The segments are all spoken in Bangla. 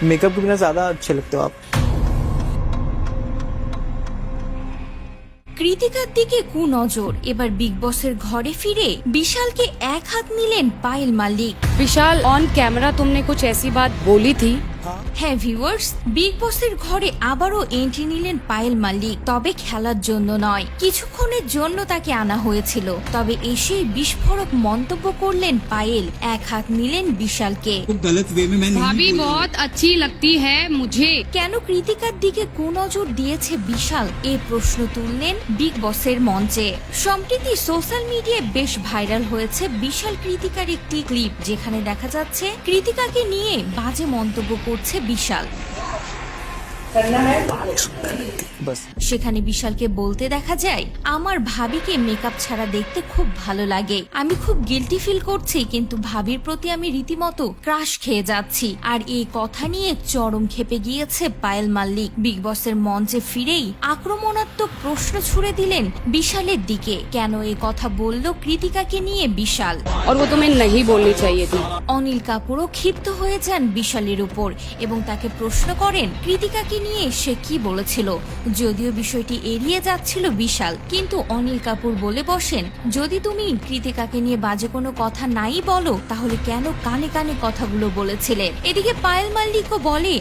मेकअप के बिना ज्यादा अच्छे लगते हो आप। কৃতিকার দিকে কুনজর। এবার বিগ বসের ঘরে ফিরে বিশালকে এক হাত নিলেন পায়েল মালিক। विशाल ऑन कैमरा तुमने कुछ ऐसी बात बोली थी। হ্যাঁ ভিউয়ার্স, বিগ বসের ঘরে আবারও এন্ট্রি নিলেন পায়েল মালিক, তবে খেলার জন্য নয়, কিছুক্ষণের জন্য তাকে আনা হয়েছিল। তবে এসে বিস্ফোরক মন্তব্য করলেন পায়েল, এক হাত নিলেন বিশালকে। गलत वे में मैं नहीं भाभी बहुत अच्छी लगती है मुझे। কেন কৃতিকার দিকে কুনজর দিয়েছে বিশাল, এই প্রশ্ন তুললেন বিগ বসের মঞ্চে। সম্প্রতি সোশ্যাল মিডিয়ায় বেশ ভাইরাল হয়েছে বিশাল কৃতিকার একটি ক্লিপ, যেখানে দেখা যাচ্ছে কৃতিকাকে নিয়ে বাজে মন্তব্য করছে বিশাল। बस সেখানে বিশালকে বলতে দেখা যায়, আমার ভাবিকে মেকআপ ছাড়া দেখতে খুব ভালো লাগে, আমি খুব গিল্টি ফিল করছি, কিন্তু ভাবির প্রতি আমি রীতিমতো ক্রাশ খেয়ে যাচ্ছি। আর এই কথা নিয়ে চরম ক্ষেপে গিয়েছে পায়েল মালিক। বিগ বসের মঞ্চে ফিরেই আক্রমণাত্মক প্রশ্ন ছুড়ে দিলেন বিশালের দিকে, কেন এই কথা বলল কৃতিকাকে নিয়ে বিশাল। और वो तुम्हें नहीं बोलनी चाहिए थी। অনিল কাপুরও ক্ষিপ্ত হয়ে যান বিশালের উপর এবং তাকে প্রশ্ন করেন কৃতিকাকে নিয়ে সে কি বলেছিল। যদিও বিষয়টি এড়িয়ে যাচ্ছিল বিশাল, কিন্তু অনিল কাপুর বলে বসেন, যদি তুমি কৃতিকাকে নিয়ে বাজে কোনো কথা নাই বলো, তাহলে কেন কানে কানে কথাগুলো বলেছিলে। এদিকে পায়েল মাল্লিকও বলে,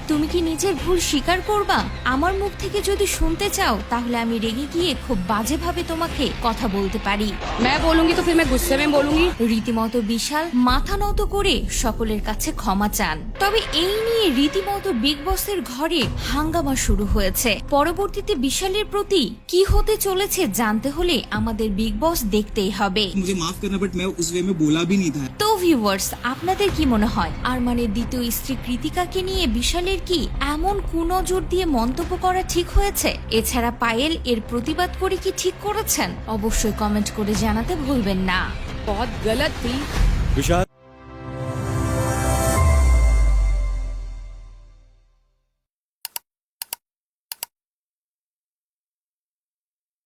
তুমি কি নিজের ভুল স্বীকার করবা? আমার মুখ থেকে যদি শুনতে চাও, তাহলে আমি রেগে গিয়ে খুব বাজেভাবে তোমাকে কথা বলতে পারি। मैं बोलूंगी तो फिर मैं गुस्से में बोलूंगी। রীতিমতো বিশাল মাথা নত করে সকলের কাছে ক্ষমা চান। তবে এই নিয়ে রীতিমতো বিগ বসের ঘরে হাঙ্গামা শুরু হয়েছে। পরবর্তীতে বিশালের প্রতি কি হতে চলেছে জানতে হলে আমাদের বিগ বস দেখতেই হবে। मुझे माफ करना बट मैं उस वे में बोला भी नहीं था। তো ভিউয়ার্স, আপনাদের কি মনে হয় আরমানের দ্বিতীয় স্ত্রী কৃতিকাকে নিয়ে বিশালের কি এমন কুনজর দিয়ে মন্তব্য করা ঠিক হয়েছে? এছাড়া পায়েল এর প্রতিবাদ করে কি ঠিক করেছেন? অবশ্যই কমেন্ট করে জানাতে ভুলবেন না। बहुत गलत थी। विशाल